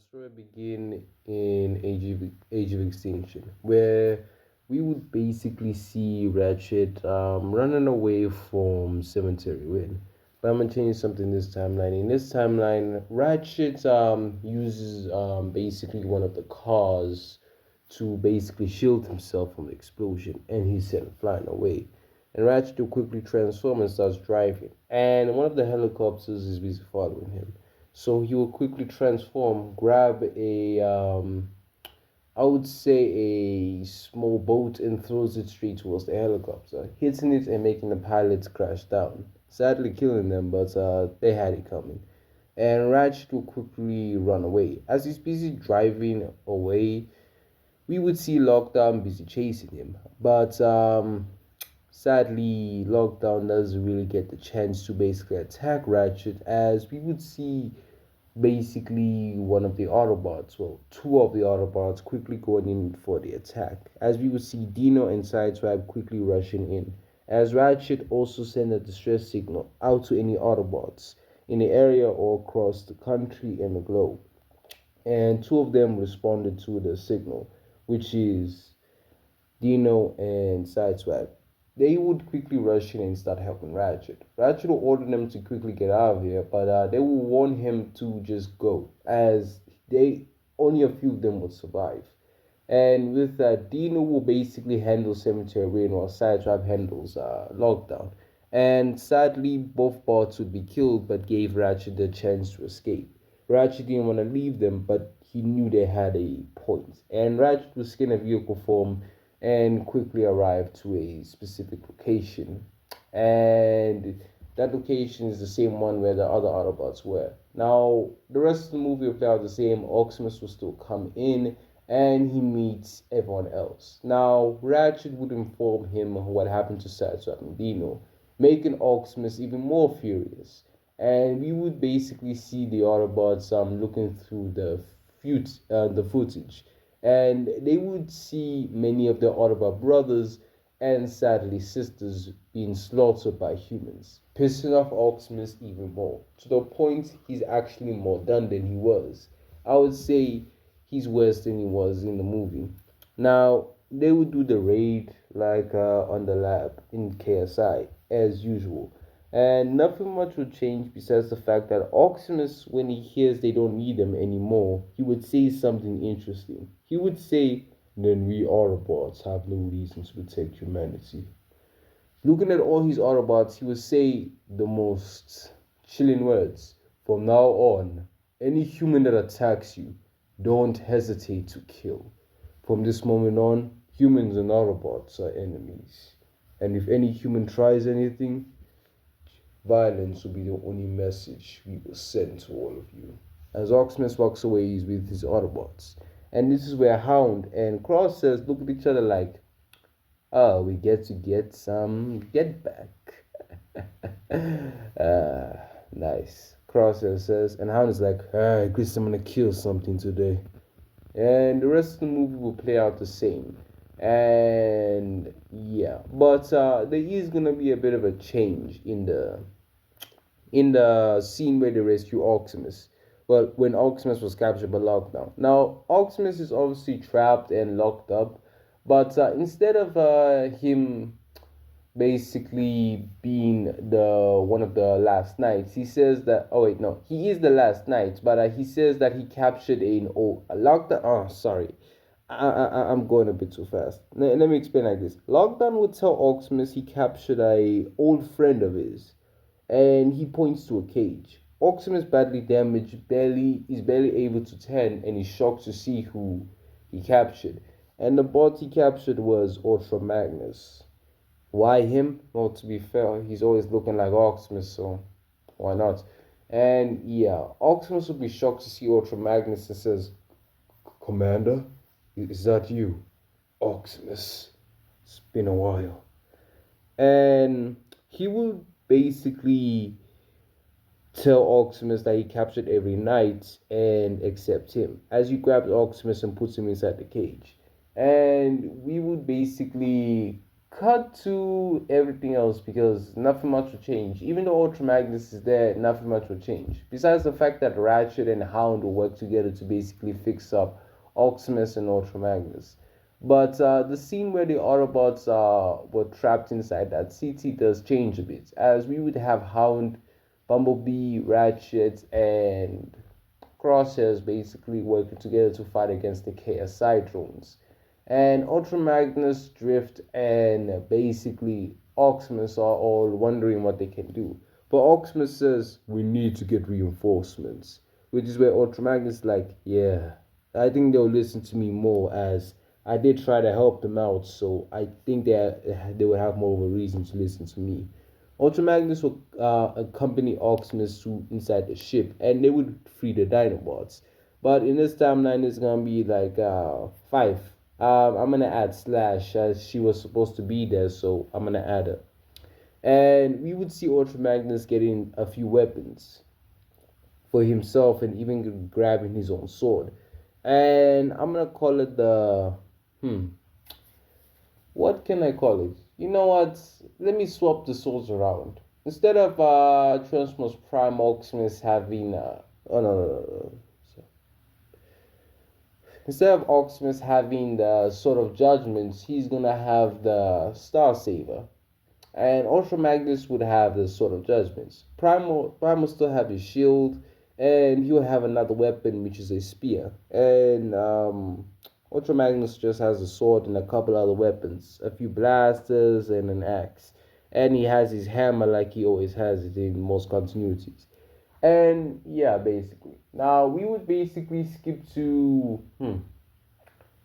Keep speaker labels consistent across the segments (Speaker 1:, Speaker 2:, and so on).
Speaker 1: story begin in Age of Extinction, where we would basically see Ratchet running away from Cemetery Win. But I'm gonna change something this timeline. In this timeline, Ratchet uses basically one of the cars to basically shield himself from the explosion, and he's sent flying away. And Ratchet will quickly transform and starts driving, and one of the helicopters is busy following him. So he will quickly transform, grab I would say a small boat and throws it straight towards the helicopter, hitting it and making the pilots crash down, sadly killing them, but they had it coming. And Ratchet will quickly run away. As he's busy driving away, we would see Lockdown busy chasing him, but sadly, Lockdown doesn't really get the chance to basically attack Ratchet, as we would see basically one of the Autobots, well, two of the Autobots quickly going in for the attack, as we would see Dino and Sideswipe quickly rushing in, as Ratchet also sent a distress signal out to any Autobots in the area or across the country and the globe. And two of them responded to the signal, which is Dino and Sideswipe. They would quickly rush in and start helping Ratchet. Ratchet will order them to quickly get out of here, but they will warn him to just go, as they only a few of them would survive. And with that, Dino will basically handle Cemetery Rain while Sideswipe handles Lockdown. And sadly, both bots would be killed, but gave Ratchet the chance to escape. Ratchet didn't want to leave them, but he knew they had a point. And Ratchet would skin a vehicle form and quickly arrive to a specific location. And that location is the same one where the other Autobots were. Now, the rest of the movie will play out the same. Optimus will still come in and he meets everyone else. Now, Ratchet would inform him what happened to Sideswipe and Dino, making Optimus even more furious. And we would basically see the Autobots looking through the footage, and they would see many of their Autobot brothers and sadly sisters being slaughtered by humans, pissing off Optimus even more, to the point he's actually more done than he was. I would say he's worse than he was in the movie. Now, they would do the raid like on the lab in KSI as usual. And nothing much would change besides the fact that Optimus, when he hears they don't need him anymore, he would say something interesting. He would say, then we Autobots have no reason to protect humanity. Looking at all his Autobots, he would say the most chilling words. From now on, any human that attacks you, don't hesitate to kill. From this moment on, humans and Autobots are enemies. And if any human tries anything, violence will be the only message we will send to all of you. As Optimus walks away, he's with his Autobots. And this is where Hound and Cross says look at each other like, oh, we get to get some get back. Nice. Crosshair says, and Hound is like, I guess I'm gonna kill something today. And the rest of the movie will play out the same. And yeah, but there is gonna be a bit of a change in the scene where they rescue Optimus. Well, when Optimus was captured by Lockdown. Now, Optimus is obviously trapped and locked up, but instead of him basically being the one of the last knights, he says that, oh wait, no, he is the last knight, but he says that he captured a Lockdown. Oh, sorry. I'm going a bit too fast. Let me explain like this. Lockdown would tell Optimus he captured a old friend of his, and he points to a cage. Optimus, badly damaged, is barely able to turn, and is shocked to see who he captured. And the bot he captured was Ultra Magnus. Why him? Well, to be fair, he's always looking like Optimus, so why not? And yeah, Optimus will be shocked to see Ultra Magnus and says, Commander, is that you? Optimus. It's been a while. And he will basically tell Optimus that he captured every knight and accept him, as he grabs Optimus and puts him inside the cage. And we would basically Cut to everything else because nothing much will change. Even though Ultra Magnus is there, nothing much will change. Besides the fact that Ratchet and Hound will work together to basically fix up Optimus and Ultra Magnus. But the scene where the Autobots were trapped inside that city does change a bit, as we would have Hound, Bumblebee, Ratchet, and Crosshairs basically working together to fight against the KSI drones. And Ultra Magnus, Drift, and basically Optimus are all wondering what they can do. But Optimus says, we need to get reinforcements. Which is where Ultra Magnus is like, yeah, I think they'll listen to me more as I did try to help them out. So I think they would have more of a reason to listen to me. Ultra Magnus will accompany Optimus to inside the ship, and they would free the Dinobots. But in this timeline, it's gonna be like five. I'm gonna add Slash as she was supposed to be there, so I'm gonna add her. And we would see Ultra Magnus getting a few weapons for himself, and even grabbing his own sword. And I'm gonna call it the what can I call it? You know what? Let me swap the swords around. Instead of Transformers Prime Optimus having oh no. Instead of Optimus having the Sword of Judgments, he's gonna have the Star Saver. And Ultra Magnus would have the Sword of Judgments. Prime will still have his shield, and he'll have another weapon, which is a spear. And Ultra Magnus just has a sword and a couple other weapons, a few blasters and an axe. And he has his hammer like he always has it in most continuities. And yeah, basically. Now we would basically skip to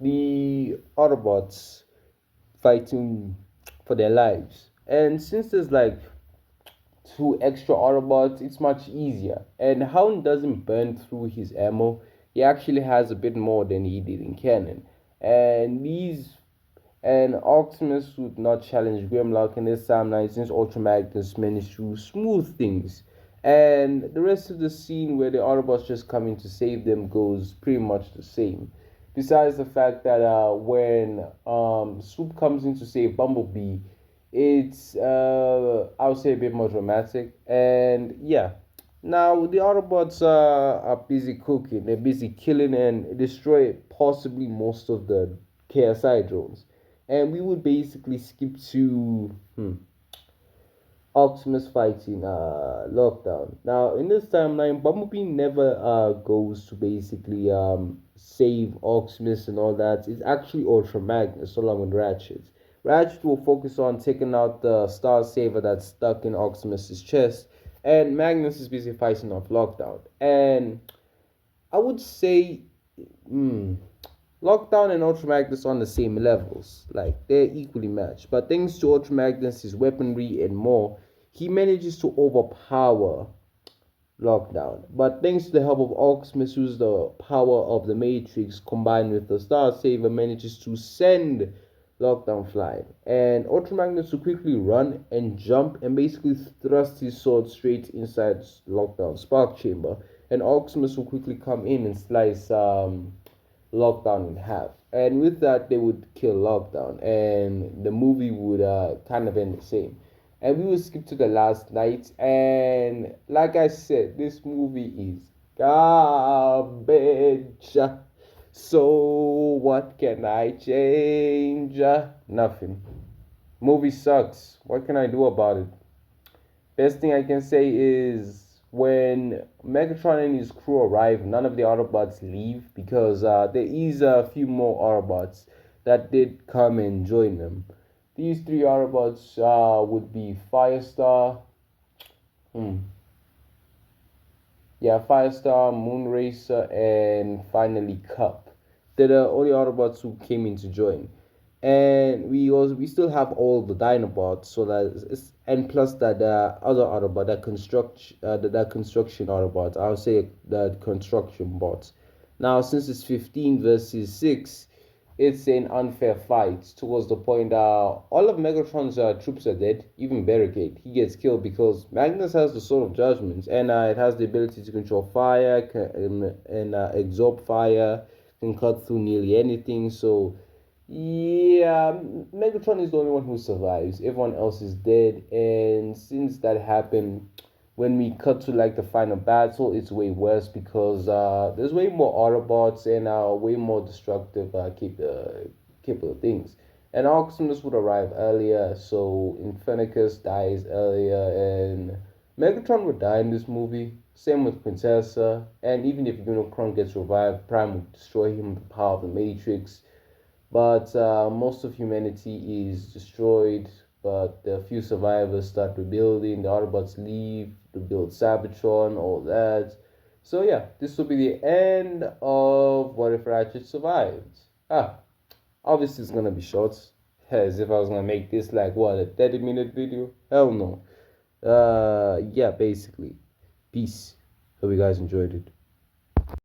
Speaker 1: the Autobots fighting for their lives. And since there's like two extra Autobots, it's much easier. And Hound doesn't burn through his ammo. He actually has a bit more than he did in canon. And Optimus would not challenge Grimlock in this timeline since Ultra Magnus managed to smooth things. And the rest of the scene where the Autobots just come in to save them goes pretty much the same. Besides the fact that when Swoop comes in to save Bumblebee, it's I would say a bit more dramatic. And yeah, now the Autobots are busy cooking. They're busy killing and destroy possibly most of the KSI drones. And we would basically skip to Optimus fighting Lockdown. Now in this timeline, Bumblebee never goes to basically save Optimus and all that. It's actually Ultra Magnus along with Ratchet. Ratchet will focus on taking out the Star Saver that's stuck in Optimus's chest, and Magnus is busy fighting off Lockdown. And I would say, Lockdown and Ultra Magnus on the same levels, like they're equally matched. But thanks to Ultra Magnus, his weaponry and more, he manages to overpower Lockdown. But thanks to the help of Optimus, who's the power of the Matrix combined with the Star Saver, manages to send Lockdown flying. And Ultra Magnus will quickly run and jump and basically thrust his sword straight inside Lockdown's spark chamber. And Optimus will quickly come in and slice Lockdown in half. And with that, they would kill Lockdown, and the movie would kind of end the same. And we will skip to the last night. And like I said, this movie is garbage. So what can I change? Nothing. Movie sucks. What can I do about it? Best thing I can say is when Megatron and his crew arrive, none of the Autobots leave because there is a few more Autobots that did come and join them. These three Autobots would be Firestar, Firestar, Moonracer, and finally Cup. They're the only Autobots who came in to join. And we still have all the Dinobots, so and plus that other Autobot, that construction Autobot. I'll say the construction bots. Now since it's 15 versus 6, it's an unfair fight towards the point all of Megatron's troops are dead, even Barricade. He gets killed because Magnus has the Sword of Judgment, and it has the ability to control fire and absorb fire, can cut through nearly anything. So Yeah, Megatron is the only one who survives. Everyone else is dead, and since that happened, when we cut to like the final battle, it's way worse because there's way more Autobots and way more destructive capable things. And Optimus would arrive earlier, so Infernicus dies earlier, and Megatron would die in this movie. Same with Quintessa, and even if Unicron gets revived, Prime would destroy him with the power of the Matrix, but most of humanity is destroyed. But the few survivors start rebuilding. The Autobots leave to build Cybertron, all that. So yeah, this will be the end of What If Ratchet Survived. Obviously it's gonna be short. As if I was gonna make this like what, a 30-minute video? Hell no. Yeah, basically. Peace. Hope you guys enjoyed it.